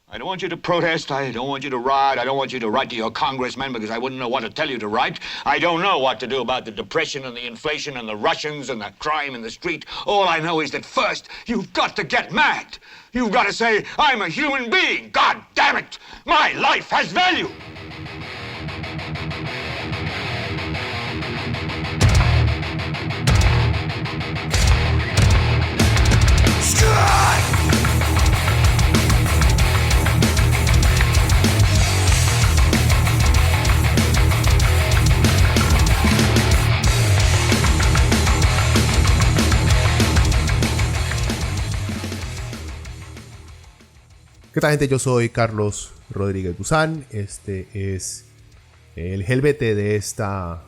I don't want you to protest. I don't want you to riot. I don't want you to write to your congressman because I wouldn't know what to tell you to write. I don't know what to do about the depression and the inflation and the Russians and the crime in the street. All I know is that first, you've got to get mad. You've got to say, I'm a human being. God damn it. My life has value. ¿Qué tal, gente? Yo soy Carlos Rodríguez Buzán. Este es el Helvete de esta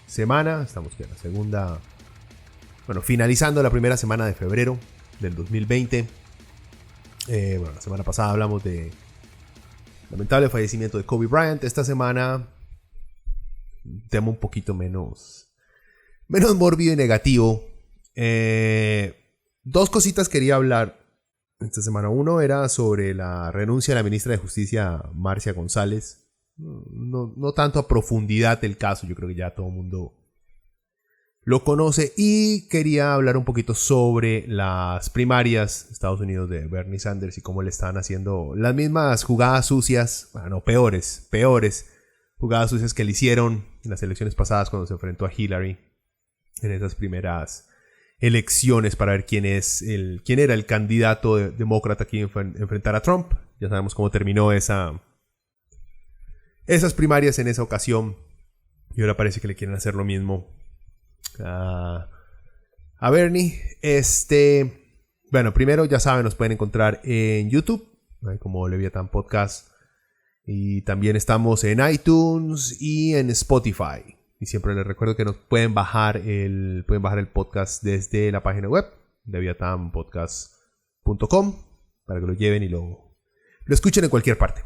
semana. Estamos en la segunda, finalizando la primera semana de febrero del 2020. La semana pasada hablamos de lamentable fallecimiento de Kobe Bryant. Esta semana un tema un poquito menos mórbido y negativo. Dos cositas quería hablar esta semana. Uno era sobre la renuncia de la ministra de Justicia, Marcia González. No tanto a profundidad el caso, yo creo que ya todo el mundo lo conoce. Y quería hablar un poquito sobre las primarias de Estados Unidos de Bernie Sanders y cómo le están haciendo las mismas jugadas sucias, peores jugadas sucias que le hicieron en las elecciones pasadas cuando se enfrentó a Hillary en esas primeras elecciones para ver quién era el candidato demócrata que iba a enfrentar a Trump. Ya sabemos cómo terminó esas primarias en esa ocasión. Y ahora parece que le quieren hacer lo mismo a Bernie. Primero, ya saben, nos pueden encontrar en YouTube, como Leviatán Podcast. Y también estamos en iTunes y en Spotify. Y siempre les recuerdo que nos pueden bajar el podcast desde la página web, leviathanpodcast.com, para que lo lleven y lo escuchen en cualquier parte.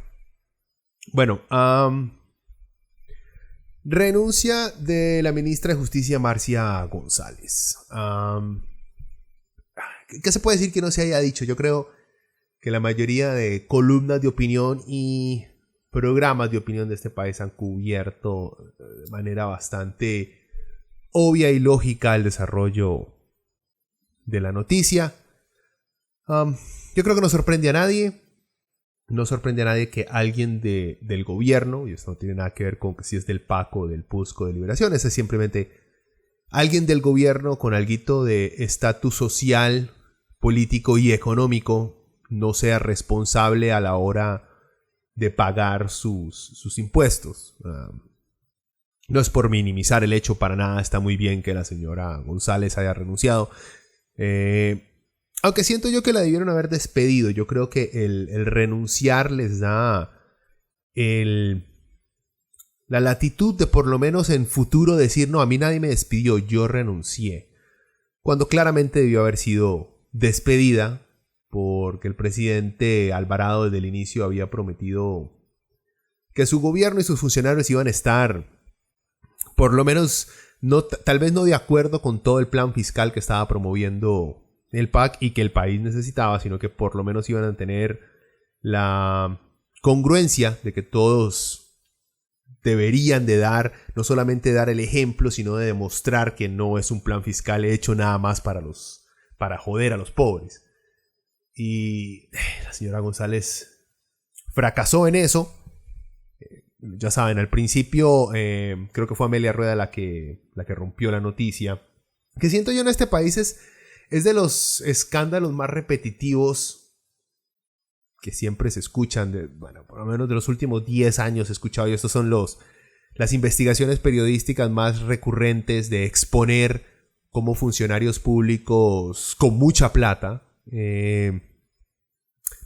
Renuncia de la ministra de Justicia, Marcia González. ¿Qué se puede decir que no se haya dicho? Yo creo que la mayoría de columnas de opinión y programas de opinión de este país han cubierto de manera bastante obvia y lógica el desarrollo de la noticia. Yo creo que no sorprende a nadie. No sorprende a nadie que alguien del gobierno, y esto no tiene nada que ver con si es del PAC o del PUSCO de Liberación, es simplemente alguien del gobierno con alguito de estatus social, político y económico no sea responsable a la hora de pagar sus impuestos. No es por minimizar el hecho, para nada. Está muy bien que la señora González haya renunciado. Aunque siento yo que la debieron haber despedido. Yo creo que el renunciar les da la latitud de, por lo menos en futuro, decir: no, a mí nadie me despidió, yo renuncié. Cuando claramente debió haber sido despedida, porque el presidente Alvarado desde el inicio había prometido que su gobierno y sus funcionarios iban a estar, por lo menos, tal vez no de acuerdo con todo el plan fiscal que estaba promoviendo el PAC y que el país necesitaba, sino que por lo menos iban a tener la congruencia de que todos deberían de dar, no solamente dar el ejemplo, sino de demostrar que no es un plan fiscal hecho nada más para joder a los pobres. Y la señora González fracasó en eso. Ya saben, al principio creo que fue Amelia Rueda la que rompió la noticia. Que siento yo en este país es de los escándalos más repetitivos que siempre se escuchan. Por lo menos de los últimos 10 años he escuchado. Y estos son las investigaciones periodísticas más recurrentes de exponer cómo funcionarios públicos con mucha plata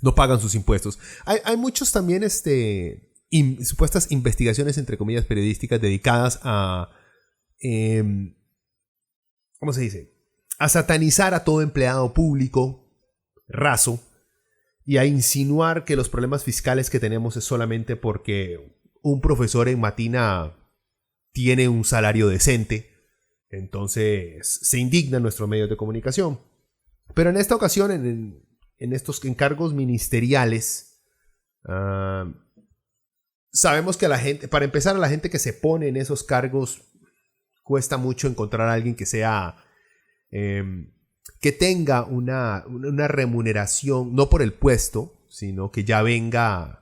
no pagan sus impuestos. Hay muchos también supuestas investigaciones, entre comillas, periodísticas dedicadas a ¿cómo se dice? A satanizar a todo empleado público raso y a insinuar que los problemas fiscales que tenemos es solamente porque un profesor en Matina tiene un salario decente. Entonces se indignan nuestros medios de comunicación. Pero en esta ocasión, en estos encargos ministeriales, Sabemos que para empezar, a la gente que se pone en esos cargos cuesta mucho encontrar a alguien que sea que tenga una remuneración, no por el puesto, sino que ya venga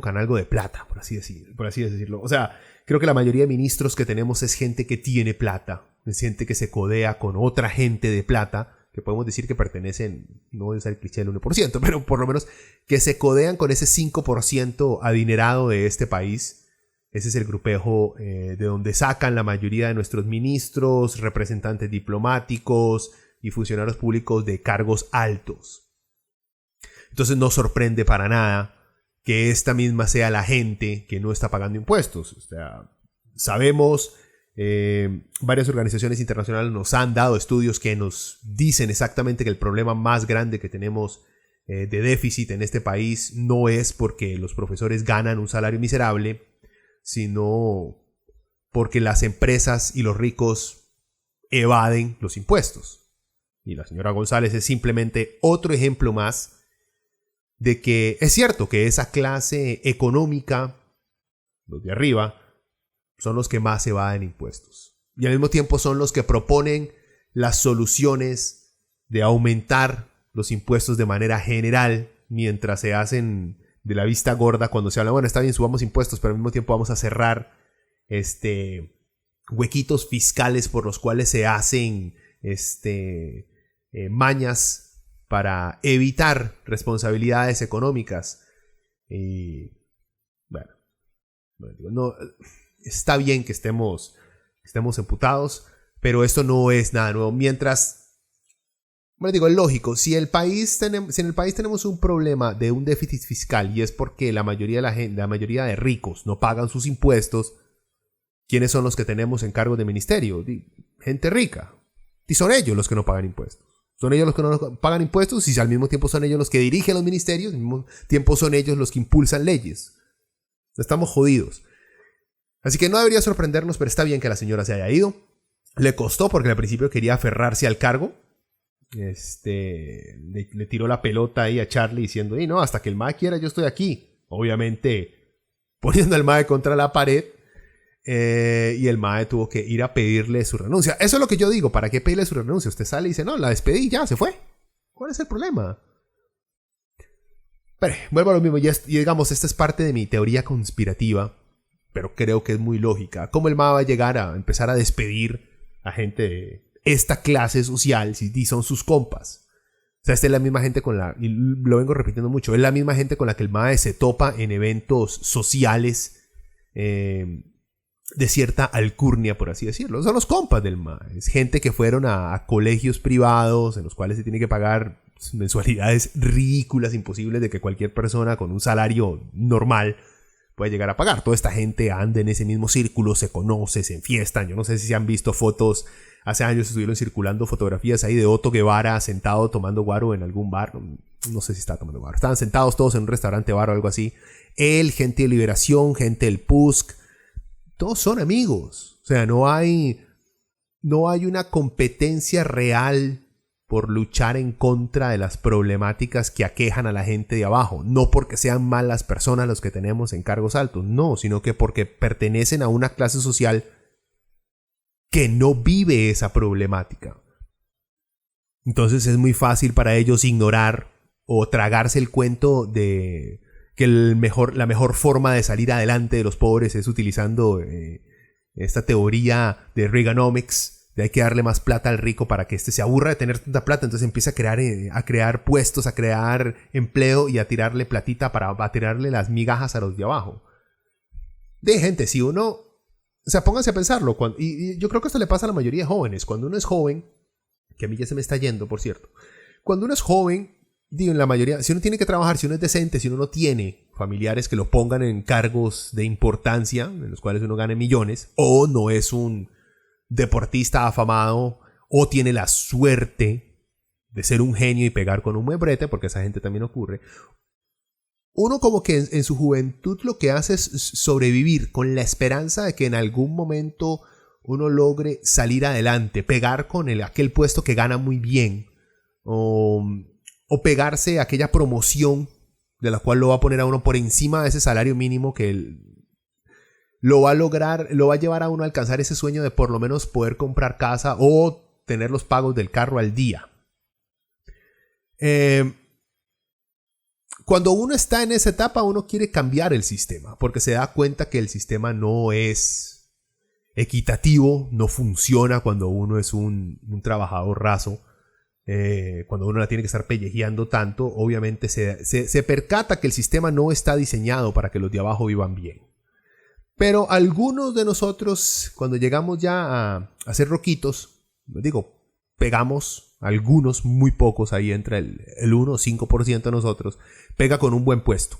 con algo de plata, por así decirlo. O sea, creo que la mayoría de ministros que tenemos es gente que tiene plata, es gente que se codea con otra gente de plata, que podemos decir que pertenecen, no voy a usar el cliché del 1%, pero por lo menos que se codean con ese 5% adinerado de este país. Ese es el grupejo de donde sacan la mayoría de nuestros ministros, representantes diplomáticos y funcionarios públicos de cargos altos. Entonces no sorprende para nada que esta misma sea la gente que no está pagando impuestos. O sea, sabemos, varias organizaciones internacionales nos han dado estudios que nos dicen exactamente que el problema más grande que tenemos de déficit en este país no es porque los profesores ganan un salario miserable, sino porque las empresas y los ricos evaden los impuestos. Y la señora González es simplemente otro ejemplo más de que es cierto que esa clase económica, los de arriba, son los que más evaden impuestos. Y al mismo tiempo son los que proponen las soluciones de aumentar los impuestos de manera general, mientras se hacen de la vista gorda cuando se habla, bueno, está bien, subamos impuestos, pero al mismo tiempo vamos a cerrar huequitos fiscales por los cuales se hacen mañas para evitar responsabilidades económicas. Y bueno, no, está bien que estemos emputados, pero esto no es nada nuevo. Mientras, bueno, digo, es lógico, si en el país tenemos un problema de un déficit fiscal y es porque la mayoría de ricos no pagan sus impuestos, ¿quiénes son los que tenemos en cargos de ministerio? Gente rica. Y son ellos los que no pagan impuestos. Son ellos los que no pagan impuestos y al mismo tiempo son ellos los que dirigen los ministerios, al mismo tiempo son ellos los que impulsan leyes. Estamos jodidos. Así que no debería sorprendernos, pero está bien que la señora se haya ido. Le costó porque al principio quería aferrarse al cargo. Le tiró la pelota ahí a Charlie diciendo, no, hasta que el MAE quiera yo estoy aquí. Obviamente poniendo al MAE contra la pared. Y el MAE tuvo que ir a pedirle su renuncia. Eso es lo que yo digo, ¿para qué pedirle su renuncia? Usted sale y dice, no, la despedí, ya, se fue. ¿Cuál es el problema? Pero vuelvo a lo mismo, y digamos, esta es parte de mi teoría conspirativa, pero creo que es muy lógica. ¿Cómo el MAE va a llegar a empezar a despedir a gente de esta clase social si son sus compas? O sea, esta es la misma gente y lo vengo repitiendo mucho, es la misma gente con la que el MAE se topa en eventos sociales de cierta alcurnia, por así decirlo. Son los compas del MAE. Es gente que fueron a colegios privados en los cuales se tiene que pagar mensualidades ridículas, imposibles de que cualquier persona con un salario normal pueda llegar a pagar. Toda esta gente anda en ese mismo círculo, se conoce, se enfiestan. Yo no sé si se han visto fotos. Hace años estuvieron circulando fotografías ahí de Otto Guevara sentado tomando guaro en algún bar. No sé si estaba tomando guaro. Estaban sentados todos en un restaurante bar o algo así. Él, gente de Liberación, gente del PUSC. Todos son amigos. O sea, no hay una competencia real por luchar en contra de las problemáticas que aquejan a la gente de abajo. No porque sean malas personas los que tenemos en cargos altos, no, sino que porque pertenecen a una clase social que no vive esa problemática. Entonces es muy fácil para ellos ignorar o tragarse el cuento de que la mejor forma de salir adelante de los pobres es utilizando esta teoría de Reaganomics, de hay que darle más plata al rico para que éste se aburra de tener tanta plata, entonces empieza a crear puestos, a crear empleo y a tirarle platita a tirarle las migajas a los de abajo. De gente, si uno, o sea, pónganse a pensarlo, y yo creo que esto le pasa a la mayoría de jóvenes, cuando uno es joven, que a mí ya se me está yendo, por cierto, cuando uno es joven, digo, en la mayoría, si uno tiene que trabajar, si uno es decente, si uno no tiene familiares que lo pongan en cargos de importancia, en los cuales uno gane millones, o no es un deportista afamado, o tiene la suerte de ser un genio y pegar con un buen brete, porque esa gente también ocurre, uno como que en su juventud lo que hace es sobrevivir con la esperanza de que en algún momento uno logre salir adelante, pegar con aquel puesto que gana muy bien, o pegarse a aquella promoción de la cual lo va a poner a uno por encima de ese salario mínimo que lo va a llevar a uno a alcanzar ese sueño de por lo menos poder comprar casa o tener los pagos del carro al día. Cuando uno está en esa etapa, uno quiere cambiar el sistema, porque se da cuenta que el sistema no es equitativo, no funciona cuando uno es un trabajador raso. Cuando uno la tiene que estar pellejeando tanto, obviamente se percata que el sistema no está diseñado para que los de abajo vivan bien. Pero algunos de nosotros, cuando llegamos ya a ser roquitos, pegamos, algunos, muy pocos, ahí entra el 1 o 5% de nosotros, pega con un buen puesto.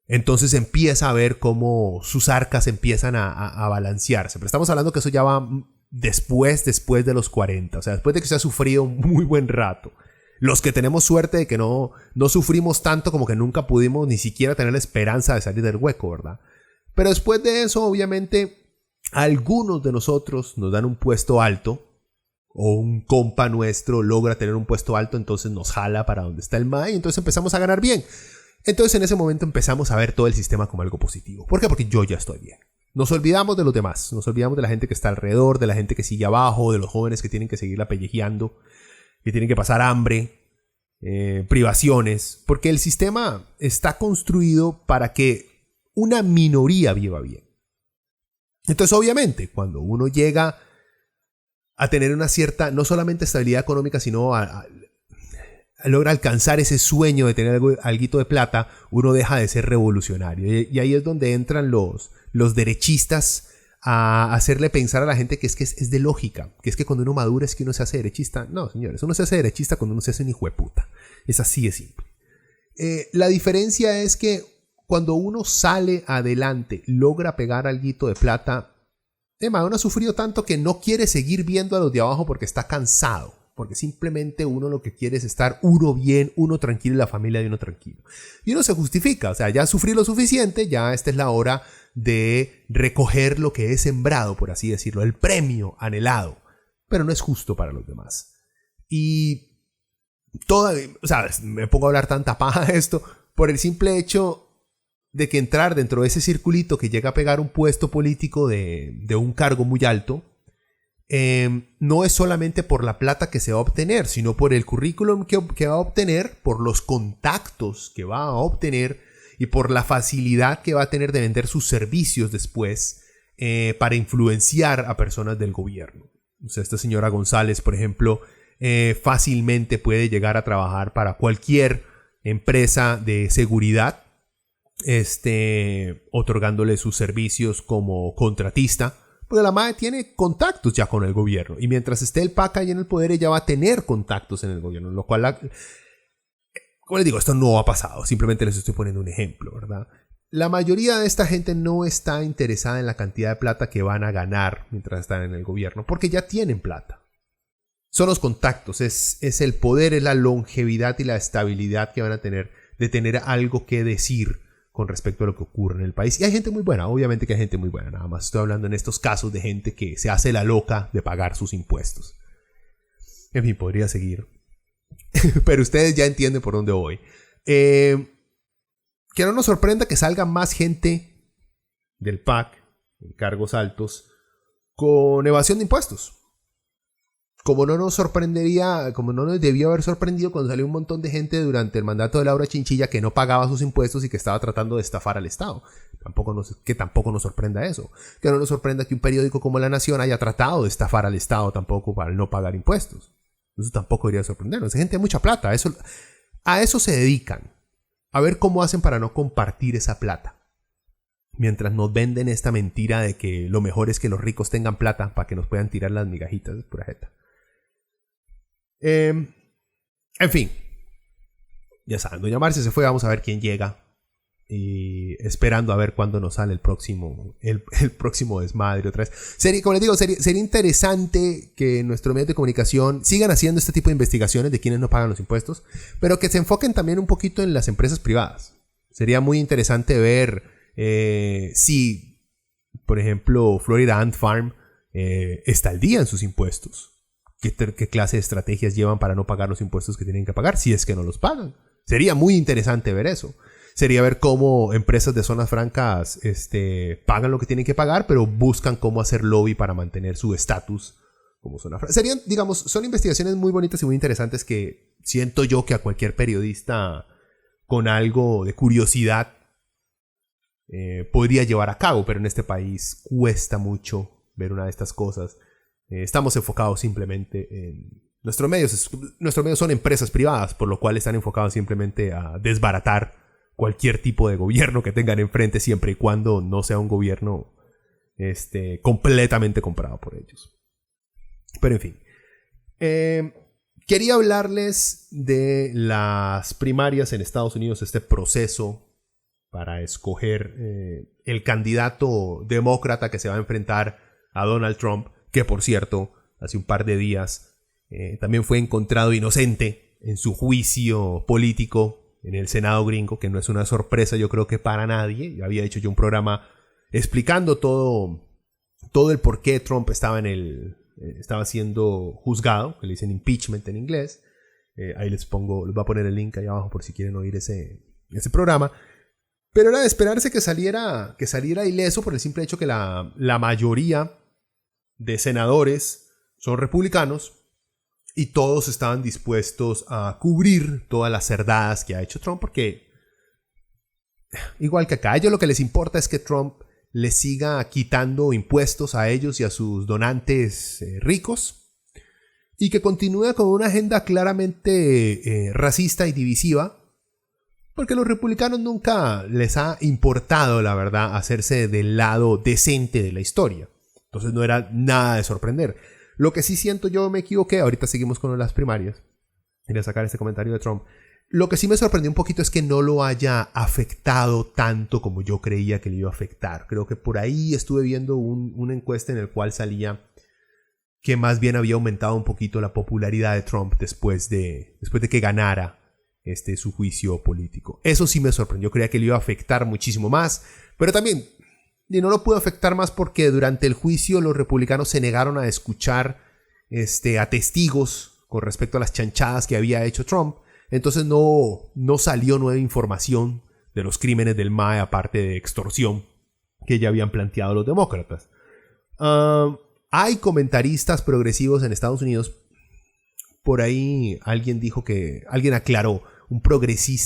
Entonces empieza a ver cómo sus arcas empiezan a balancearse. Pero estamos hablando que eso ya va después de los 40. O sea, después de que se ha sufrido un muy buen rato. Los que tenemos suerte de que no sufrimos tanto como que nunca pudimos ni siquiera tener la esperanza de salir del hueco, ¿verdad? Pero después de eso, obviamente, algunos de nosotros nos dan un puesto alto. O un compa nuestro logra tener un puesto alto, entonces nos jala para donde está el mae y entonces empezamos a ganar bien. Entonces en ese momento empezamos a ver todo el sistema como algo positivo. ¿Por qué? Porque yo ya estoy bien. Nos olvidamos de los demás, nos olvidamos de la gente que está alrededor, de la gente que sigue abajo, de los jóvenes que tienen que seguirla pellejeando, que tienen que pasar hambre, privaciones, porque el sistema está construido para que una minoría viva bien. Entonces obviamente cuando uno llega a tener una cierta, no solamente estabilidad económica, sino logra alcanzar ese sueño de tener alguito de plata, uno deja de ser revolucionario. Y ahí es donde entran los derechistas a hacerle pensar a la gente que es de lógica, que es que cuando uno madura es que uno se hace derechista. No, señores, uno se hace derechista cuando uno se hace un hijo de puta. Es así de simple. La diferencia es que cuando uno sale adelante, logra pegar alguito de plata, uno ha sufrido tanto que no quiere seguir viendo a los de abajo porque está cansado. Porque simplemente uno lo que quiere es estar uno bien, uno tranquilo y la familia de uno tranquilo. Y uno se justifica, o sea, ya sufrí lo suficiente, ya esta es la hora de recoger lo que he sembrado, por así decirlo, el premio anhelado. Pero no es justo para los demás. Y me pongo a hablar tanta paja de esto por el simple hecho de que entrar dentro de ese circulito que llega a pegar un puesto político de un cargo muy alto, no es solamente por la plata que se va a obtener, sino por el currículum que va a obtener, por los contactos que va a obtener y por la facilidad que va a tener de vender sus servicios después para influenciar a personas del gobierno. O sea, esta señora González, por ejemplo, fácilmente puede llegar a trabajar para cualquier empresa de seguridad, otorgándole sus servicios como contratista, porque la madre tiene contactos ya con el gobierno y mientras esté el PAC ahí en el poder ella va a tener contactos en el gobierno, lo cual, como les digo, esto no ha pasado, simplemente les estoy poniendo un ejemplo, ¿verdad? La mayoría de esta gente no está interesada en la cantidad de plata que van a ganar mientras están en el gobierno, porque ya tienen plata. Son los contactos, es el poder, es la longevidad y la estabilidad que van a tener de tener algo que decir con respecto a lo que ocurre en el país. Y hay gente muy buena, obviamente que hay gente muy buena, nada más estoy hablando en estos casos de gente que se hace la loca de pagar sus impuestos. En fin, podría seguir. Pero ustedes ya entienden por dónde voy. Que no nos sorprenda que salga más gente del PAC, en cargos altos, con evasión de impuestos. Como no nos sorprendería, como no nos debió haber sorprendido cuando salió un montón de gente durante el mandato de Laura Chinchilla que no pagaba sus impuestos y que estaba tratando de estafar al Estado. Tampoco nos sorprenda eso. Que no nos sorprenda que un periódico como La Nación haya tratado de estafar al Estado tampoco para no pagar impuestos. Eso tampoco debería sorprendernos. Hay gente de mucha plata. A eso se dedican. A ver cómo hacen para no compartir esa plata. Mientras nos venden esta mentira de que lo mejor es que los ricos tengan plata para que nos puedan tirar las migajitas de pura jeta. En fin, ya saben, doña Marcia se fue, vamos a ver quién llega y esperando a ver cuándo nos sale el próximo desmadre otra vez. Como les digo, sería interesante que nuestros medios de comunicación sigan haciendo este tipo de investigaciones de quienes no pagan los impuestos, pero que se enfoquen también un poquito en las empresas privadas. Sería muy interesante ver si, por ejemplo, Florida Ant Farm está al día en sus impuestos. ¿Qué clase de estrategias llevan para no pagar los impuestos que tienen que pagar si es que no los pagan? Sería muy interesante ver eso. sería ver cómo empresas de zonas francas pagan lo que tienen que pagar, pero buscan cómo hacer lobby para mantener su estatus como zona franca. Serían, digamos, son investigaciones muy bonitas y muy interesantes que siento yo que a cualquier periodista con algo de curiosidad podría llevar a cabo, pero en este país cuesta mucho ver una de estas cosas. Estamos enfocados simplemente en... Nuestros medios son empresas privadas, por lo cual están enfocados simplemente a desbaratar cualquier tipo de gobierno que tengan enfrente, siempre y cuando no sea un gobierno completamente comprado por ellos. Pero en fin. Quería hablarles de las primarias en Estados Unidos, este proceso para escoger el candidato demócrata que se va a enfrentar a Donald Trump, que por cierto, hace un par de días también fue encontrado inocente en su juicio político en el Senado gringo, que no es una sorpresa yo creo que para nadie. Ya había hecho yo un programa explicando todo el por qué Trump estaba siendo juzgado, que le dicen impeachment en inglés. Ahí les voy a poner el link ahí abajo por si quieren oír ese programa. Pero era de esperarse que saliera ileso por el simple hecho que la mayoría de senadores son republicanos y todos estaban dispuestos a cubrir todas las cerdadas que ha hecho Trump, porque igual que acá, a ellos lo que les importa es que Trump les siga quitando impuestos a ellos y a sus donantes ricos, y que continúe con una agenda claramente racista y divisiva, porque a los republicanos nunca les ha importado, la verdad, hacerse del lado decente de la historia. Entonces no era nada de sorprender. Lo que sí siento, yo me equivoqué, ahorita seguimos con las primarias, quería sacar este comentario de Trump. Lo que sí me sorprendió un poquito es que no lo haya afectado tanto como yo creía que le iba a afectar. Creo que por ahí estuve viendo una encuesta en el cual salía que más bien había aumentado un poquito la popularidad de Trump después de que ganara su juicio político. Eso sí me sorprendió, yo creía que le iba a afectar muchísimo más, pero también no lo pudo afectar más porque durante el juicio los republicanos se negaron a escuchar a testigos con respecto a las chanchadas que había hecho Trump. Entonces no salió nueva información de los crímenes del MAE, aparte de extorsión que ya habían planteado los demócratas. Hay comentaristas progresivos en Estados Unidos. Por ahí alguien aclaró, un progressive,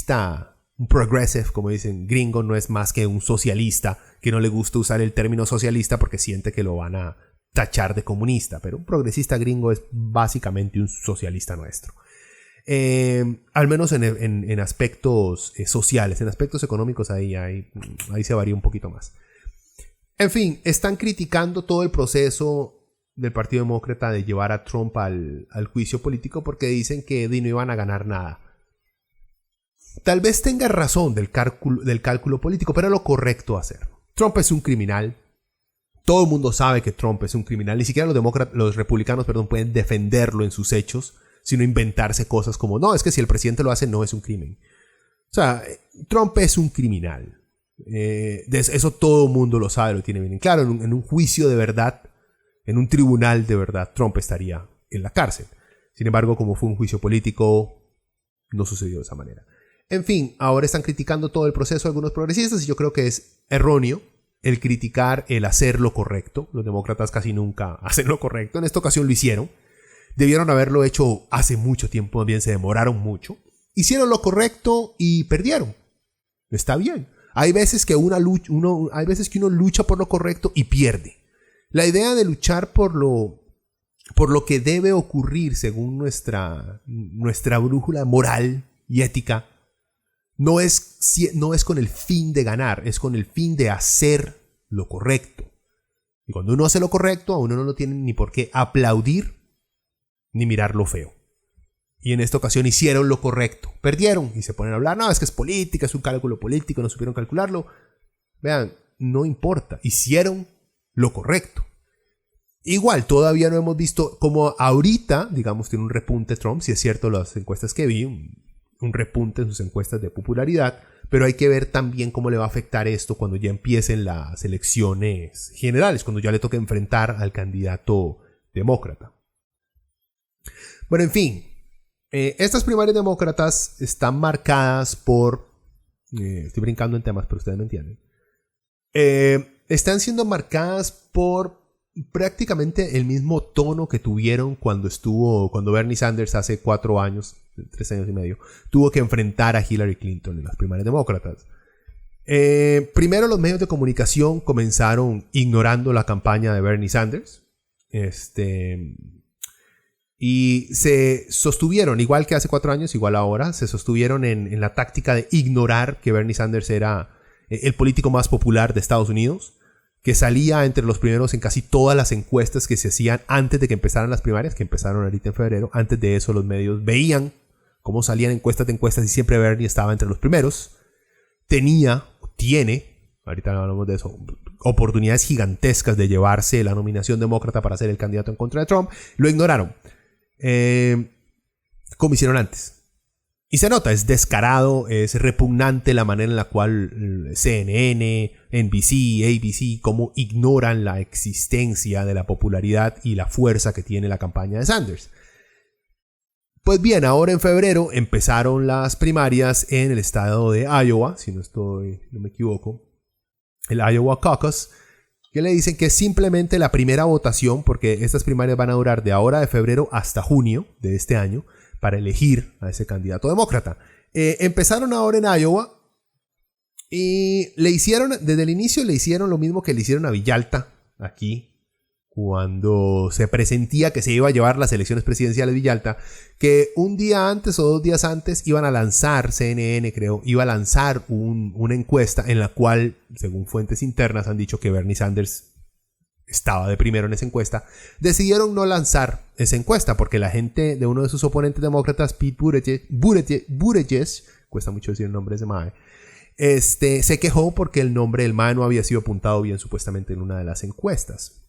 como dicen gringo, no es más que un socialista, que no le gusta usar el término socialista porque siente que lo van a tachar de comunista, pero un progresista gringo es básicamente un socialista nuestro. Al menos en aspectos sociales, en aspectos económicos ahí se varía un poquito más. En fin, están criticando todo el proceso del Partido Demócrata de llevar a Trump al juicio político porque dicen que no iban a ganar nada. Tal vez tenga razón del cálculo político, pero es lo correcto hacer. Trump es un criminal. Todo el mundo sabe que Trump es un criminal. Ni siquiera los republicanos pueden defenderlo en sus hechos, sino inventarse cosas como, no, es que si el presidente lo hace no es un crimen. O sea, Trump es un criminal. Eso todo el mundo lo sabe, lo tiene bien claro. En un juicio de verdad, en un tribunal de verdad, Trump estaría en la cárcel. Sin embargo, como fue un juicio político, no sucedió de esa manera. En fin, ahora están criticando todo el proceso algunos progresistas y yo creo que es erróneo el criticar el hacer lo correcto. Los demócratas casi nunca hacen lo correcto. En esta ocasión lo hicieron. Debieron haberlo hecho hace mucho tiempo, también se demoraron mucho. Hicieron lo correcto y perdieron. Está bien. Hay veces que uno lucha por lo correcto y pierde. La idea de luchar por lo que debe ocurrir según nuestra brújula moral y ética no es con el fin de ganar, es con el fin de hacer lo correcto. Y cuando uno hace lo correcto, a uno no lo tienen ni por qué aplaudir ni mirar lo feo. Y en esta ocasión hicieron lo correcto. Perdieron y se ponen a hablar, no, es que es política, es un cálculo político, no supieron calcularlo. Vean, no importa, hicieron lo correcto. Igual, todavía no hemos visto cómo ahorita, digamos, tiene un repunte Trump, si es cierto las encuestas que vi, un repunte en sus encuestas de popularidad, pero hay que ver también cómo le va a afectar esto cuando ya empiecen las elecciones generales, cuando ya le toque enfrentar al candidato demócrata. Bueno, en fin, estas primarias demócratas están marcadas por Estoy brincando en temas, pero ustedes me entienden. Están siendo marcadas por prácticamente el mismo tono que tuvieron cuando Bernie Sanders hace 4 años, 3 años y medio, tuvo que enfrentar a Hillary Clinton en las primarias demócratas. Primero los medios de comunicación comenzaron ignorando la campaña de Bernie Sanders. Y se sostuvieron, igual que hace 4 años, igual ahora, se sostuvieron en la táctica de ignorar que Bernie Sanders era el político más popular de Estados Unidos, que salía entre los primeros en casi todas las encuestas que se hacían antes de que empezaran las primarias, que empezaron ahorita en febrero. Antes de eso los medios veían cómo salían encuestas y siempre Bernie estaba entre los primeros. Tiene, ahorita hablamos de eso, oportunidades gigantescas de llevarse la nominación demócrata para ser el candidato en contra de Trump. Lo ignoraron. Como hicieron antes. Y se nota, es descarado, es repugnante la manera en la cual CNN, NBC, ABC, cómo ignoran la existencia de la popularidad y la fuerza que tiene la campaña de Sanders. Pues bien, ahora en febrero empezaron las primarias en el estado de Iowa, si no me equivoco, el Iowa Caucus, que le dicen que es simplemente la primera votación, porque estas primarias van a durar de ahora de febrero hasta junio de este año, para elegir a ese candidato demócrata. Empezaron ahora en Iowa y desde el inicio le hicieron lo mismo que le hicieron a Villalta aquí, cuando se presentía que se iba a llevar las elecciones presidenciales de Villalta, que un día antes o 2 días antes iban a lanzar, CNN creo, iba a lanzar una encuesta en la cual, según fuentes internas, han dicho que Bernie Sanders estaba de primero en esa encuesta. Decidieron no lanzar esa encuesta porque la gente de uno de sus oponentes demócratas, Pete Buttigieg, cuesta mucho decir el nombre de ese mae, se quejó porque el nombre del mae no había sido apuntado bien supuestamente en una de las encuestas.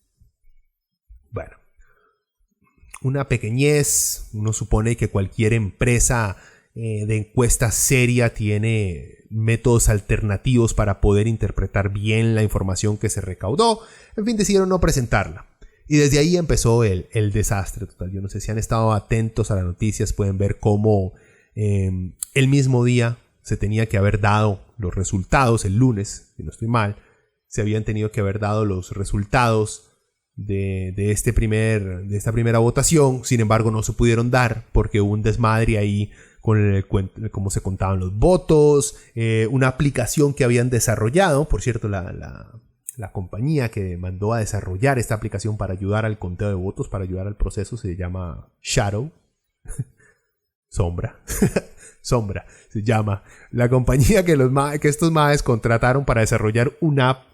Bueno, una pequeñez. Uno supone que cualquier empresa de encuesta seria tiene métodos alternativos para poder interpretar bien la información que se recaudó. En fin, decidieron no presentarla. Y desde ahí empezó el desastre total. Yo no sé si han estado atentos a las noticias, pueden ver cómo el mismo día se tenía que haber dado los resultados, el lunes, si no estoy mal, se habían tenido que haber dado los resultados de esta primera votación. Sin embargo, no se pudieron dar porque hubo un desmadre ahí con cómo se contaban los votos, una aplicación que habían desarrollado. Por cierto, la compañía que mandó a desarrollar esta aplicación para ayudar al conteo de votos, para ayudar al proceso, se llama Shadow. Sombra. Sombra se llama. La compañía que estos maes contrataron para desarrollar una app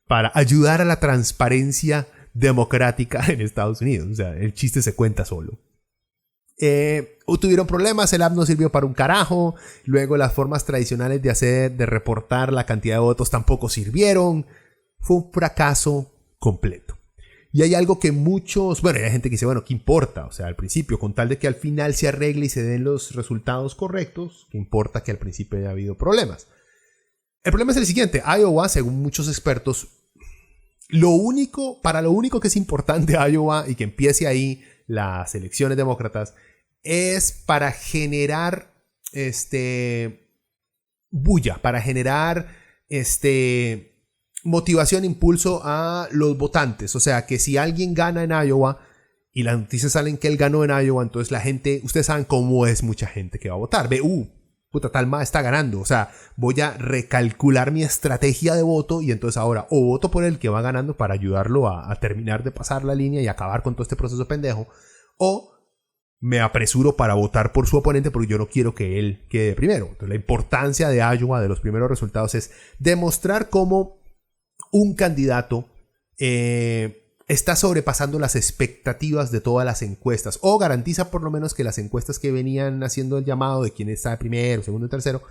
para ayudar a la transparencia democrática en Estados Unidos. O sea, el chiste se cuenta solo. Tuvieron problemas, el app no sirvió para un carajo. Luego las formas tradicionales de reportar la cantidad de votos tampoco sirvieron. Fue un fracaso completo. Y hay algo que hay gente que dice, bueno, ¿qué importa? O sea, al principio, con tal de que al final se arregle y se den los resultados correctos, ¿qué importa que al principio haya habido problemas? El problema es el siguiente. Iowa, según muchos expertos, para lo único que es importante Iowa y que empiece ahí las elecciones demócratas es para generar bulla, para generar motivación, impulso a los votantes. O sea, que si alguien gana en Iowa y las noticias salen que él ganó en Iowa, entonces la gente, ustedes saben cómo es mucha gente que va a votar. Puta, tal ma está ganando. O sea, voy a recalcular mi estrategia de voto y entonces ahora o voto por el que va ganando para ayudarlo a terminar de pasar la línea y acabar con todo este proceso pendejo, o me apresuro para votar por su oponente porque yo no quiero que él quede primero. Entonces, la importancia de Iowa, de los primeros resultados, es demostrar cómo un candidato está sobrepasando las expectativas de todas las encuestas, o garantiza por lo menos que las encuestas que venían haciendo el llamado de quién está primero, segundo y tercero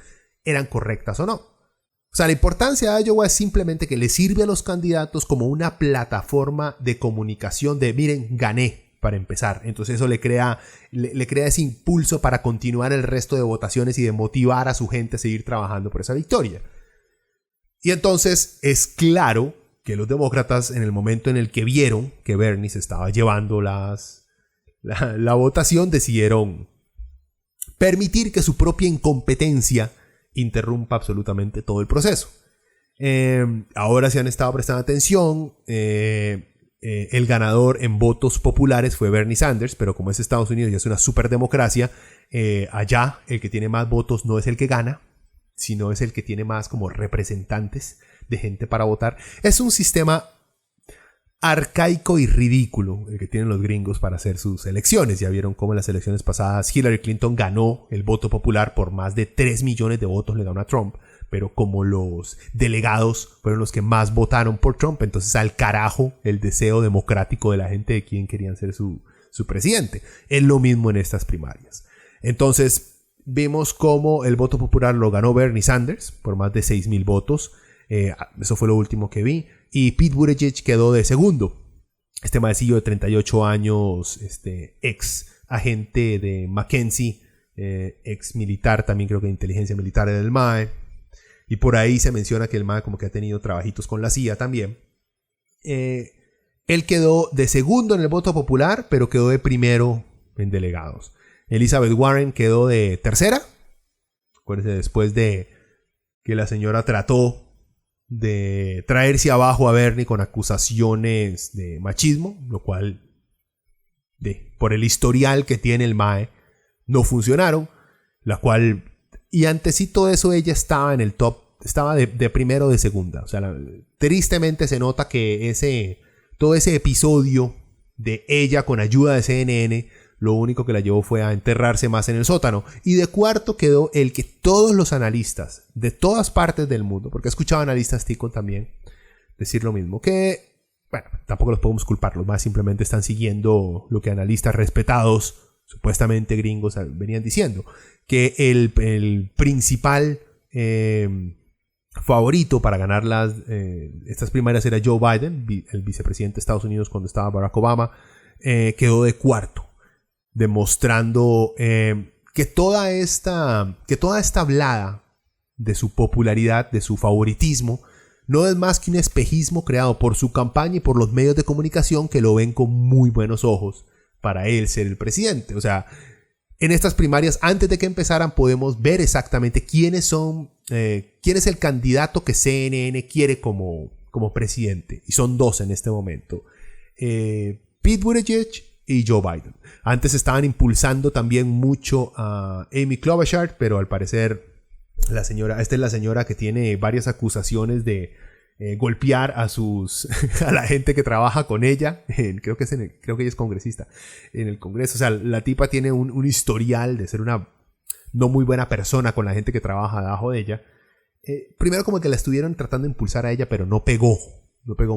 eran correctas o no. O sea, la importancia de Iowa es simplemente que le sirve a los candidatos como una plataforma de comunicación de, miren, gané, para empezar. Entonces eso le crea ese impulso para continuar el resto de votaciones y de motivar a su gente a seguir trabajando por esa victoria. Y entonces es claro que los demócratas, en el momento en el que vieron que Bernie se estaba llevando la votación, decidieron permitir que su propia incompetencia interrumpa absolutamente todo el proceso. Ahora sí han estado prestando atención. El ganador en votos populares fue Bernie Sanders, pero como es Estados Unidos y es una superdemocracia, allá el que tiene más votos no es el que gana, sino es el que tiene más como representantes de gente para votar. Es un sistema arcaico y ridículo el que tienen los gringos para hacer sus elecciones. Ya vieron cómo en las elecciones pasadas Hillary Clinton ganó el voto popular por más de 3 millones de votos, le ganó a Trump. Pero como los delegados fueron los que más votaron por Trump, entonces al carajo el deseo democrático de la gente de quién querían ser su presidente. Es lo mismo en estas primarias. Entonces vimos cómo el voto popular lo ganó Bernie Sanders por más de 6,000 votos. Eso fue lo último que vi. Y Pete Buttigieg quedó de segundo. Este maecillo de 38 años, ex agente de McKinsey, ex militar también, creo que de inteligencia militar en el MAE. Y por ahí se menciona que el MAE como que ha tenido trabajitos con la CIA también. Él quedó de segundo en el voto popular, pero quedó de primero en delegados. Elizabeth Warren quedó de tercera. Acuérdense, después de que la señora trató de traerse abajo a Bernie con acusaciones de machismo, lo cual, por el historial que tiene el MAE, no funcionaron. La cual, y antesito de eso, ella estaba en el top, estaba de primero o de segunda. O sea, tristemente se nota que todo ese episodio de ella con ayuda de CNN, lo único que la llevó fue a enterrarse más en el sótano. Y de cuarto quedó el que todos los analistas de todas partes del mundo, porque he escuchado analistas ticos también decir lo mismo, que, bueno, tampoco los podemos culpar, los más simplemente están siguiendo lo que analistas respetados, supuestamente gringos, venían diciendo, que el principal favorito para ganar estas primarias era Joe Biden, el vicepresidente de Estados Unidos cuando estaba Barack Obama, quedó de cuarto, demostrando que toda esta hablada de su popularidad, de su favoritismo, no es más que un espejismo creado por su campaña y por los medios de comunicación que lo ven con muy buenos ojos para él ser el presidente. O sea, en estas primarias, antes de que empezaran, podemos ver exactamente quién es el candidato que CNN quiere como presidente. Y son dos en este momento. Pete Buttigieg y Joe Biden. Antes estaban impulsando también mucho a Amy Klobuchar, pero al parecer esta es la señora que tiene varias acusaciones de golpear a la gente que trabaja con ella. Creo que ella es congresista en el Congreso. O sea, la tipa tiene un historial de ser una no muy buena persona con la gente que trabaja debajo de ella. Primero como que la estuvieron tratando de impulsar a ella, pero no pegó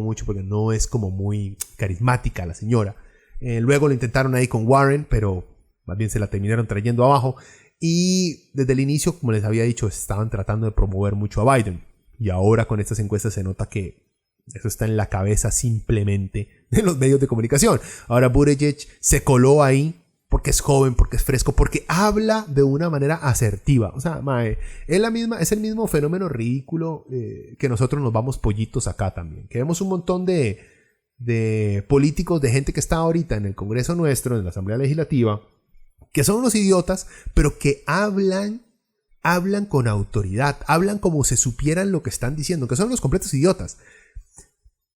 mucho porque no es como muy carismática la señora. Luego lo intentaron ahí con Warren, pero más bien se la terminaron trayendo abajo. Y desde el inicio, como les había dicho, estaban tratando de promover mucho a Biden. Y ahora con estas encuestas se nota que eso está en la cabeza simplemente de los medios de comunicación. Ahora Buttigieg se coló ahí porque es joven, porque es fresco, porque habla de una manera asertiva. O sea, es el mismo fenómeno ridículo que nosotros nos vamos pollitos acá también. Que vemos un montón de políticos, de gente que está ahorita en el Congreso nuestro, en la Asamblea Legislativa, que son unos idiotas, pero que hablan con autoridad, hablan como si supieran lo que están diciendo, que son los completos idiotas.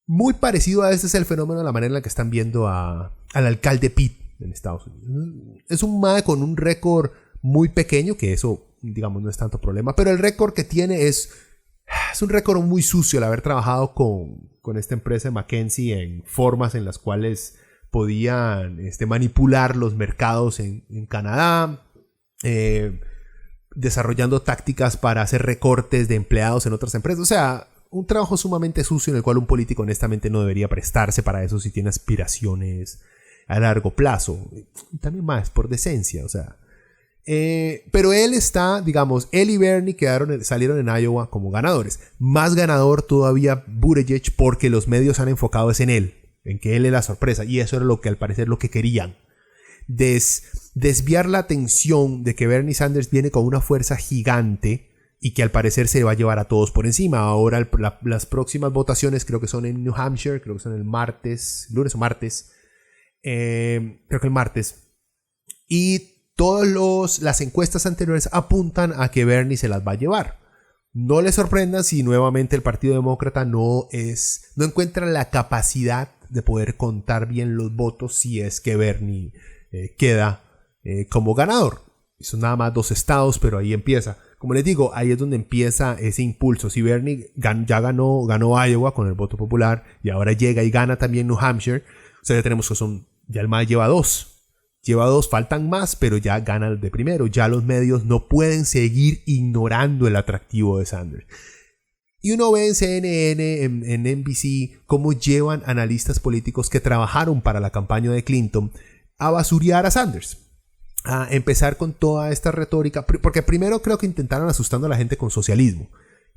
Muy parecido a este es el fenómeno, la manera en la que están viendo al alcalde Pete en Estados Unidos. Es un mae con un récord muy pequeño, que eso, digamos, no es tanto problema, pero el récord que tiene es un récord muy sucio, el haber trabajado con esta empresa de McKinsey en formas en las cuales podían manipular los mercados en Canadá, desarrollando tácticas para hacer recortes de empleados en otras empresas. O sea, un trabajo sumamente sucio en el cual un político honestamente no debería prestarse para eso si tiene aspiraciones a largo plazo. También más por decencia, o sea. Pero él está, digamos, él y Bernie salieron en Iowa como ganadores. Más ganador todavía Buttigieg porque los medios han enfocado en él, en que él es la sorpresa. Y eso era lo que al parecer lo que querían. Desviar la atención de que Bernie Sanders viene con una fuerza gigante y que al parecer se va a llevar a todos por encima. Ahora las próximas votaciones creo que son en New Hampshire, creo que son el martes, lunes o martes, creo que el martes. Y todas las encuestas anteriores apuntan a que Bernie se las va a llevar. No les sorprendan si nuevamente el Partido Demócrata no encuentra la capacidad de poder contar bien los votos si es que Bernie queda como ganador. Son nada más 2 estados, pero ahí empieza. Como les digo, ahí es donde empieza ese impulso. Si Bernie ya ganó Iowa con el voto popular y ahora llega y gana también New Hampshire, o sea, ya tenemos que ya el MAE lleva 2. Lleva 2, faltan más, pero ya gana el de primero. Ya los medios no pueden seguir ignorando el atractivo de Sanders. Y uno ve en CNN, en NBC, cómo llevan analistas políticos que trabajaron para la campaña de Clinton a basurear a Sanders. A empezar con toda esta retórica, porque primero creo que intentaron asustando a la gente con socialismo.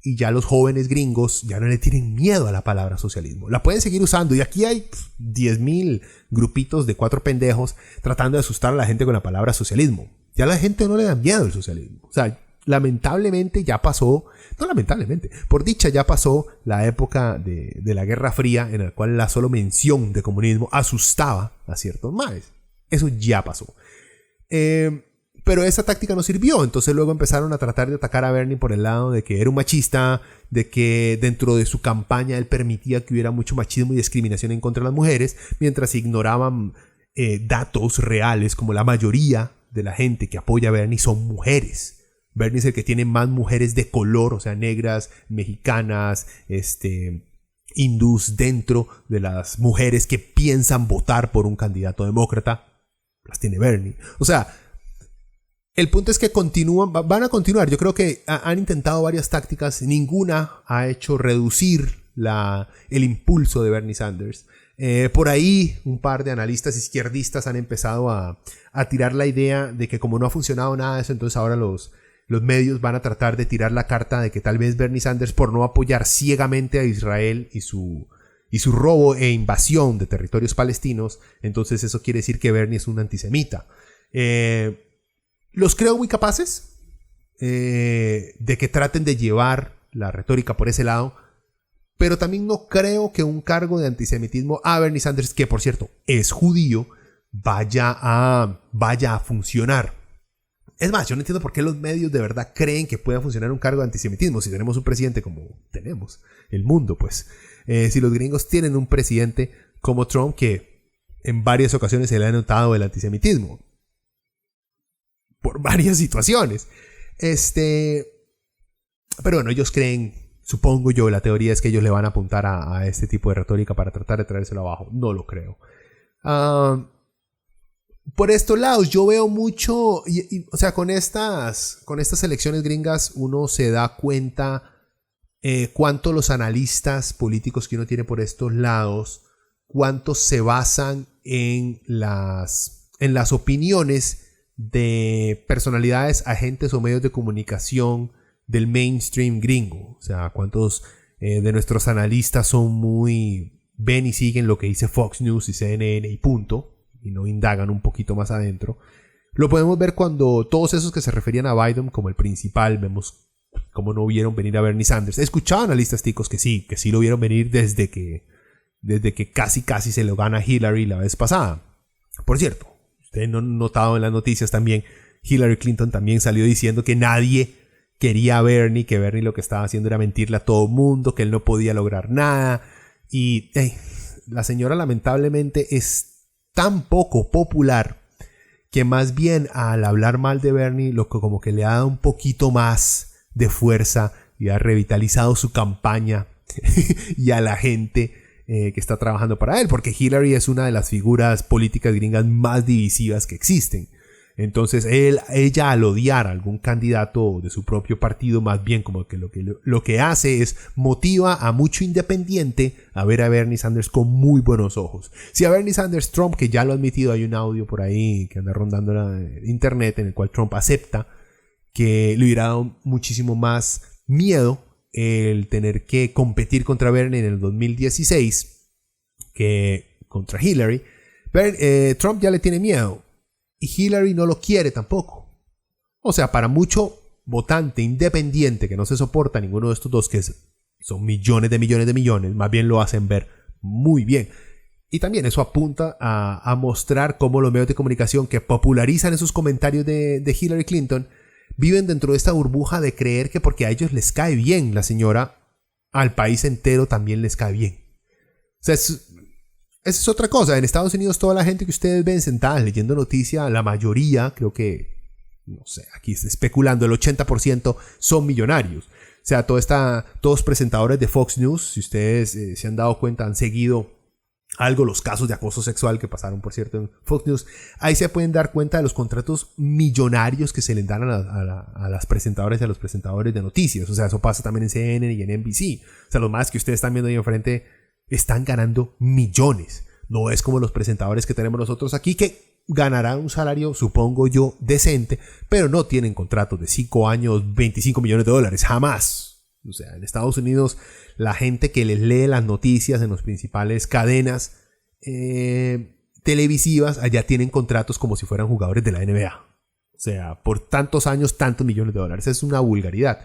Y ya los jóvenes gringos ya no le tienen miedo a la palabra socialismo. La pueden seguir usando. Y aquí hay 10,000 grupitos de 4 pendejos tratando de asustar a la gente con la palabra socialismo. Ya a la gente no le da miedo el socialismo. O sea, lamentablemente ya pasó, no lamentablemente, por dicha ya pasó la época de la Guerra Fría en la cual la solo mención de comunismo asustaba a ciertos maes. Eso ya pasó. Pero esa táctica no sirvió, entonces luego empezaron a tratar de atacar a Bernie por el lado de que era un machista, de que dentro de su campaña él permitía que hubiera mucho machismo y discriminación en contra de las mujeres, mientras ignoraban datos reales como la mayoría de la gente que apoya a Bernie son mujeres. Bernie es el que tiene más mujeres de color, o sea, negras, mexicanas, hindús dentro de las mujeres que piensan votar por un candidato demócrata. Las tiene Bernie. O sea, el punto es que van a continuar. Yo creo que han intentado varias tácticas. Ninguna ha hecho reducir el impulso de Bernie Sanders. Por ahí un par de analistas izquierdistas han empezado a tirar la idea de que como no ha funcionado nada de eso, entonces ahora los medios van a tratar de tirar la carta de que tal vez Bernie Sanders, por no apoyar ciegamente a Israel y su robo e invasión de territorios palestinos, entonces eso quiere decir que Bernie es un antisemita. Los creo muy capaces de que traten de llevar la retórica por ese lado, pero también no creo que un cargo de antisemitismo a Bernie Sanders, que por cierto es judío, vaya a funcionar. Es más, yo no entiendo por qué los medios de verdad creen que pueda funcionar un cargo de antisemitismo si tenemos un presidente como tenemos, el mundo pues. Si los gringos tienen un presidente como Trump, que en varias ocasiones se le ha notado el antisemitismo por varias situaciones. Pero bueno, ellos creen, supongo yo, la teoría es que ellos le van a apuntar a este tipo de retórica para tratar de traérselo abajo. No lo creo. Por estos lados yo veo mucho, o sea, con estas elecciones gringas uno se da cuenta cuánto los analistas políticos que uno tiene por estos lados, cuánto se basan en las opiniones de personalidades, agentes o medios de comunicación del mainstream gringo. O sea, cuántos de nuestros analistas son ven y siguen lo que dice Fox News y CNN y punto, y no indagan un poquito más adentro. Lo podemos ver cuando todos esos que se referían a Biden como el principal, vemos cómo no vieron venir a Bernie Sanders. Escuchaban analistas ticos que sí lo vieron venir desde que casi se lo gana Hillary la vez pasada. Por cierto, ustedes no han notado en las noticias también, Hillary Clinton también salió diciendo que nadie quería a Bernie, que Bernie lo que estaba haciendo era mentirle a todo el mundo, que él no podía lograr nada. Y la señora lamentablemente es tan poco popular que más bien al hablar mal de Bernie, lo que como que le ha dado un poquito más de fuerza y ha revitalizado su campaña y a la gente que está trabajando para él, porque Hillary es una de las figuras políticas gringas más divisivas que existen. Entonces ella al odiar a algún candidato de su propio partido, más bien como que lo que hace es motiva a mucho independiente a ver a Bernie Sanders con muy buenos ojos. Si a Bernie Sanders Trump, que ya lo ha admitido, hay un audio por ahí que anda rondando en internet en el cual Trump acepta que le hubiera dado muchísimo más miedo el tener que competir contra Bernie en el 2016 que contra Hillary. Trump ya le tiene miedo. Y Hillary no lo quiere tampoco. O sea, para mucho votante independiente que no se soporta a ninguno de estos dos, que son millones de millones de millones, más bien lo hacen ver muy bien. Y también eso apunta a mostrar cómo los medios de comunicación que popularizan esos comentarios de Hillary Clinton viven dentro de esta burbuja de creer que porque a ellos les cae bien la señora, al país entero también les cae bien. O sea, esa es otra cosa. En Estados Unidos toda la gente que ustedes ven sentada leyendo noticias, la mayoría, creo que, no sé, aquí especulando, el 80% son millonarios. O sea, todos presentadores de Fox News, si ustedes se han dado cuenta, han seguido algo los casos de acoso sexual que pasaron, por cierto, en Fox News. Ahí se pueden dar cuenta de los contratos millonarios que se les dan a las presentadoras y a los presentadores de noticias. O sea, eso pasa también en CNN y en NBC. O sea, los más que ustedes están viendo ahí enfrente están ganando millones. No es como los presentadores que tenemos nosotros aquí, que ganarán un salario, supongo yo, decente, pero no tienen contratos de 5 años, 25 millones de dólares, jamás. O sea, en Estados Unidos, la gente que les lee las noticias en las principales cadenas televisivas, allá tienen contratos como si fueran jugadores de la NBA. O sea, por tantos años, tantos millones de dólares. Es una vulgaridad.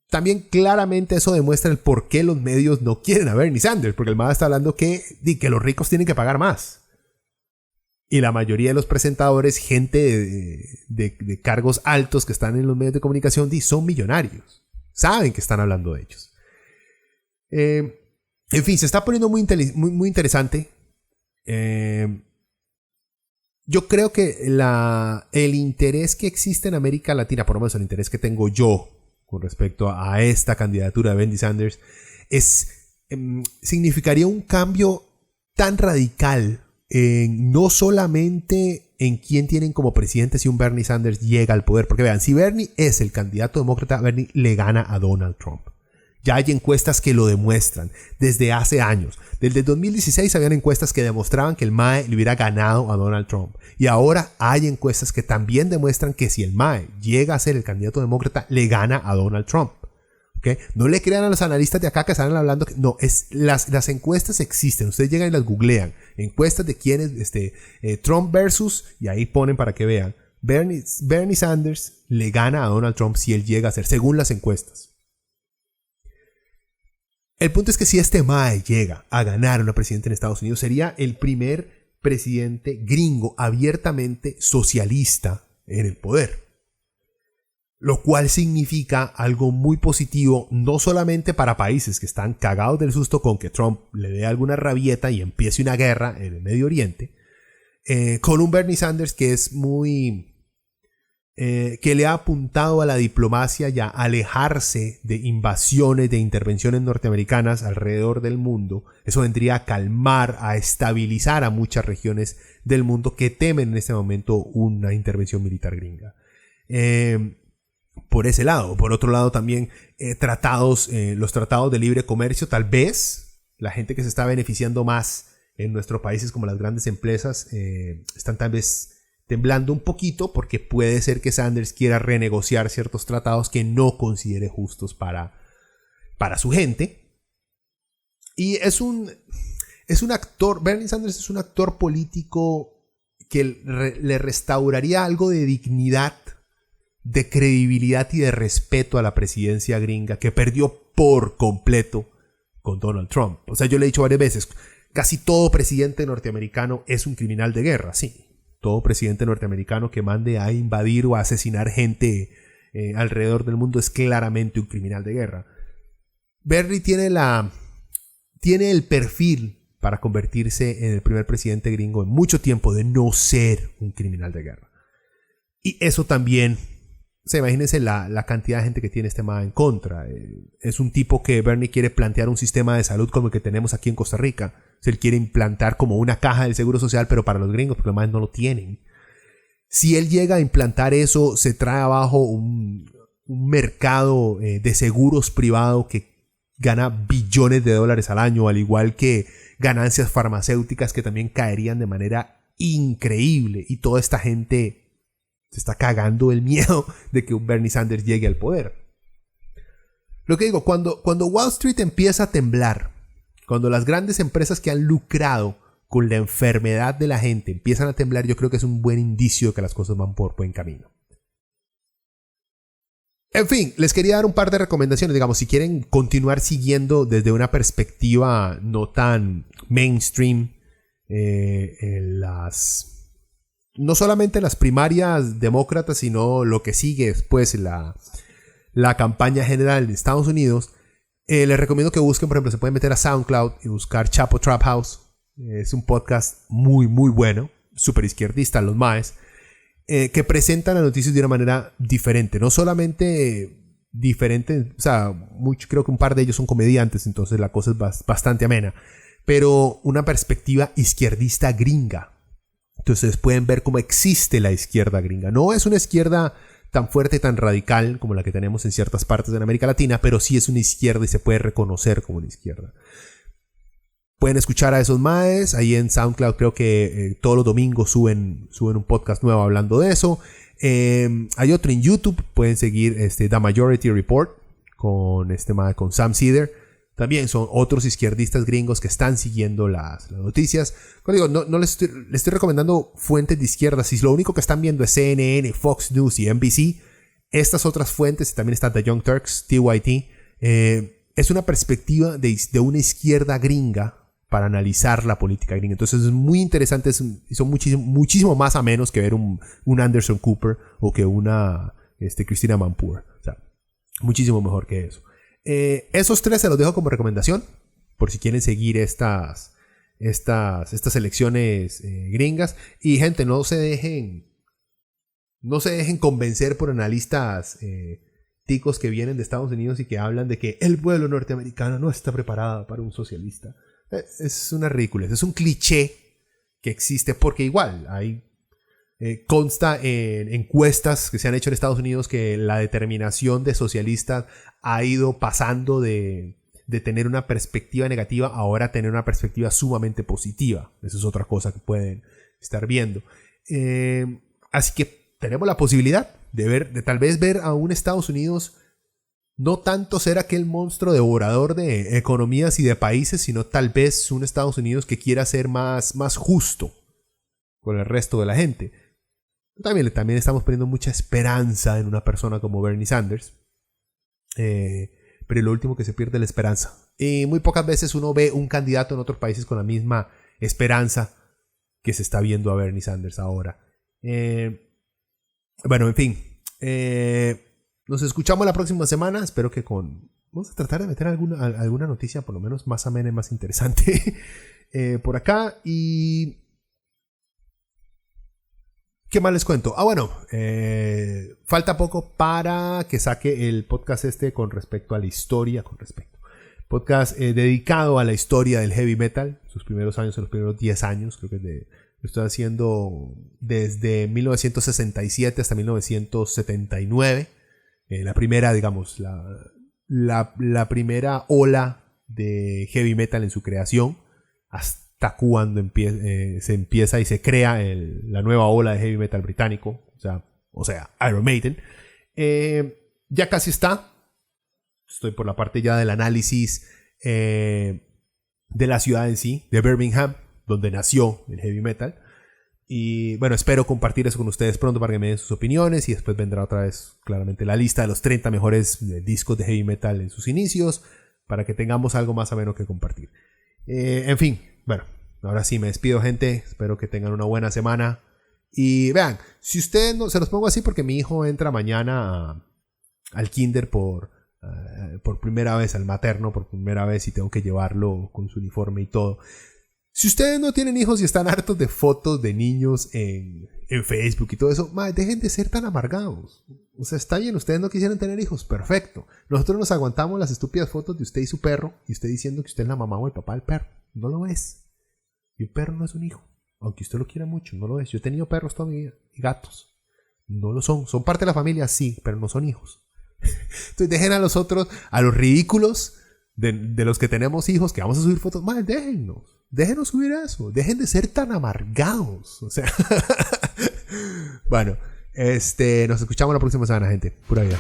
También claramente eso demuestra el por qué los medios no quieren a Bernie Sanders, porque el MAD está hablando que los ricos tienen que pagar más. Y la mayoría de los presentadores, gente de cargos altos que están en los medios de comunicación, son millonarios. Saben que están hablando de ellos. En fin, se está poniendo muy interesante. Yo creo que el interés que existe en América Latina, por lo menos el interés que tengo yo con respecto a esta candidatura de Bernie Sanders, significaría un cambio tan radical no solamente en quién tienen como presidente si un Bernie Sanders llega al poder. Porque vean, si Bernie es el candidato demócrata, Bernie le gana a Donald Trump. Ya hay encuestas que lo demuestran desde hace años. Desde el 2016 habían encuestas que demostraban que el MAE le hubiera ganado a Donald Trump. Y ahora hay encuestas que también demuestran que si el MAE llega a ser el candidato demócrata, le gana a Donald Trump. ¿Okay? No le crean a los analistas de acá que están hablando que no, las encuestas existen, ustedes llegan y las googlean, encuestas de quién es Trump versus, y ahí ponen para que vean, Bernie Sanders le gana a Donald Trump si él llega a ser, según las encuestas. El punto es que si este MAE llega a ganar una presidenta en Estados Unidos, sería el primer presidente gringo abiertamente socialista en el poder. Lo cual significa algo muy positivo, no solamente para países que están cagados del susto con que Trump le dé alguna rabieta y empiece una guerra en el Medio Oriente, con un Bernie Sanders que es que le ha apuntado a la diplomacia y a alejarse de invasiones, de intervenciones norteamericanas alrededor del mundo. Eso vendría a calmar, a estabilizar a muchas regiones del mundo que temen en este momento una intervención militar gringa. Por ese lado. Por otro lado también los tratados de libre comercio, tal vez la gente que se está beneficiando más en nuestros países como las grandes empresas están tal vez temblando un poquito porque puede ser que Sanders quiera renegociar ciertos tratados que no considere justos para su gente. Y es un actor, Bernie Sanders es un actor político que le restauraría algo de dignidad, de credibilidad y de respeto a la presidencia gringa que perdió por completo con Donald Trump. O sea, yo le he dicho varias veces, casi todo presidente norteamericano es un criminal de guerra, sí. Todo presidente norteamericano que mande a invadir o a asesinar gente alrededor del mundo es claramente un criminal de guerra. Bernie tiene el perfil para convertirse en el primer presidente gringo en mucho tiempo de no ser un criminal de guerra. Y eso también, imagínense la cantidad de gente que tiene este MAE en contra. Es un tipo que Bernie quiere plantear un sistema de salud como el que tenemos aquí en Costa Rica. Él quiere implantar como una caja del seguro social, pero para los gringos, porque los MAE no lo tienen. Si él llega a implantar eso, se trae abajo un mercado de seguros privado que gana billones de dólares al año, al igual que ganancias farmacéuticas que también caerían de manera increíble. Y toda esta gente se está cagando el miedo de que un Bernie Sanders llegue al poder. Lo que digo, cuando Wall Street empieza a temblar, cuando las grandes empresas que han lucrado con la enfermedad de la gente empiezan a temblar, yo creo que es un buen indicio de que las cosas van por buen camino. En fin, les quería dar un par de recomendaciones. Digamos, si quieren continuar siguiendo desde una perspectiva no tan mainstream, no solamente las primarias demócratas, sino lo que sigue después, la campaña general de Estados Unidos, les recomiendo que busquen, por ejemplo, se pueden meter a SoundCloud y buscar Chapo Trap House. Es un podcast muy, muy bueno, súper izquierdista, los maes, que presentan las noticias de una manera diferente. No solamente diferente, o sea, creo que un par de ellos son comediantes, entonces la cosa es bastante amena, pero una perspectiva izquierdista gringa. Entonces pueden ver cómo existe la izquierda gringa. No es una izquierda tan fuerte, tan radical como la que tenemos en ciertas partes de América Latina, pero sí es una izquierda y se puede reconocer como una izquierda. Pueden escuchar a esos maes. Ahí en SoundCloud creo que todos los domingos suben un podcast nuevo hablando de eso. Hay otro en YouTube. Pueden seguir The Majority Report con con Sam Seder. También son otros izquierdistas gringos que están siguiendo las noticias. Como digo, no les estoy recomendando fuentes de izquierda. Si lo único que están viendo es CNN, Fox News y NBC, estas otras fuentes, y también está The Young Turks, TYT, es una perspectiva de una izquierda gringa para analizar la política gringa. Entonces es muy interesante y son muchísimo más a menos que ver un Anderson Cooper o que una Christina Manpour. O sea, muchísimo mejor que eso. Esos tres se los dejo como recomendación por si quieren seguir estas elecciones gringas. Y gente, no se dejen convencer por analistas ticos que vienen de Estados Unidos y que hablan de que el pueblo norteamericano no está preparado para un socialista. Es una ridiculez, es un cliché que existe porque igual hay consta en encuestas que se han hecho en Estados Unidos que la determinación de socialistas ha ido pasando de tener una perspectiva negativa a ahora tener una perspectiva sumamente positiva. Eso es otra cosa que pueden estar viendo. Así que tenemos la posibilidad de tal vez ver a un Estados Unidos no tanto ser aquel monstruo devorador de economías y de países, sino tal vez un Estados Unidos que quiera ser más justo con el resto de la gente. También estamos poniendo mucha esperanza en una persona como Bernie Sanders. Pero lo último que se pierde es la esperanza. Y muy pocas veces uno ve un candidato en otros países con la misma esperanza que se está viendo a Bernie Sanders ahora. Bueno, en fin. Nos escuchamos la próxima semana. Espero que vamos a tratar de meter alguna noticia por lo menos más amena y más interesante por acá. Y ¿qué más les cuento? Bueno, falta poco para que saque el podcast con respecto a la historia. Podcast dedicado a la historia del heavy metal. Sus primeros años, los primeros 10 años. Creo que lo estoy haciendo desde 1967 hasta 1979. La primera, digamos, la primera ola de heavy metal en su creación. Hasta cuando se empieza y se crea la nueva ola de heavy metal británico, o sea Iron Maiden. Ya casi está. Estoy por la parte ya del análisis de la ciudad en sí, de Birmingham, donde nació el heavy metal. Y bueno, espero compartir eso con ustedes pronto para que me den sus opiniones. Y después vendrá otra vez claramente la lista de los 30 mejores discos de heavy metal en sus inicios, para que tengamos algo más ameno que compartir. En fin, bueno, ahora sí me despido, gente. Espero que tengan una buena semana. Y vean, si ustedes no, se los pongo así porque mi hijo entra mañana al kinder por primera vez, al materno por primera vez, y tengo que llevarlo con su uniforme y todo. Si ustedes no tienen hijos y están hartos de fotos de niños en Facebook y todo eso, dejen de ser tan amargados. O sea, está bien, ustedes no quisieran tener hijos, perfecto. Nosotros nos aguantamos las estúpidas fotos de usted y su perro, y usted diciendo que usted es la mamá o el papá del perro. No lo es. Y un perro no es un hijo. Aunque usted lo quiera mucho, no lo es. Yo he tenido perros toda mi vida y gatos. No lo son. Son parte de la familia, sí, pero no son hijos. Entonces dejen a los otros, a los ridículos de los que tenemos hijos, que vamos a subir fotos. Déjenos subir eso. Dejen de ser tan amargados. O sea, bueno, nos escuchamos la próxima semana, gente. Pura vida.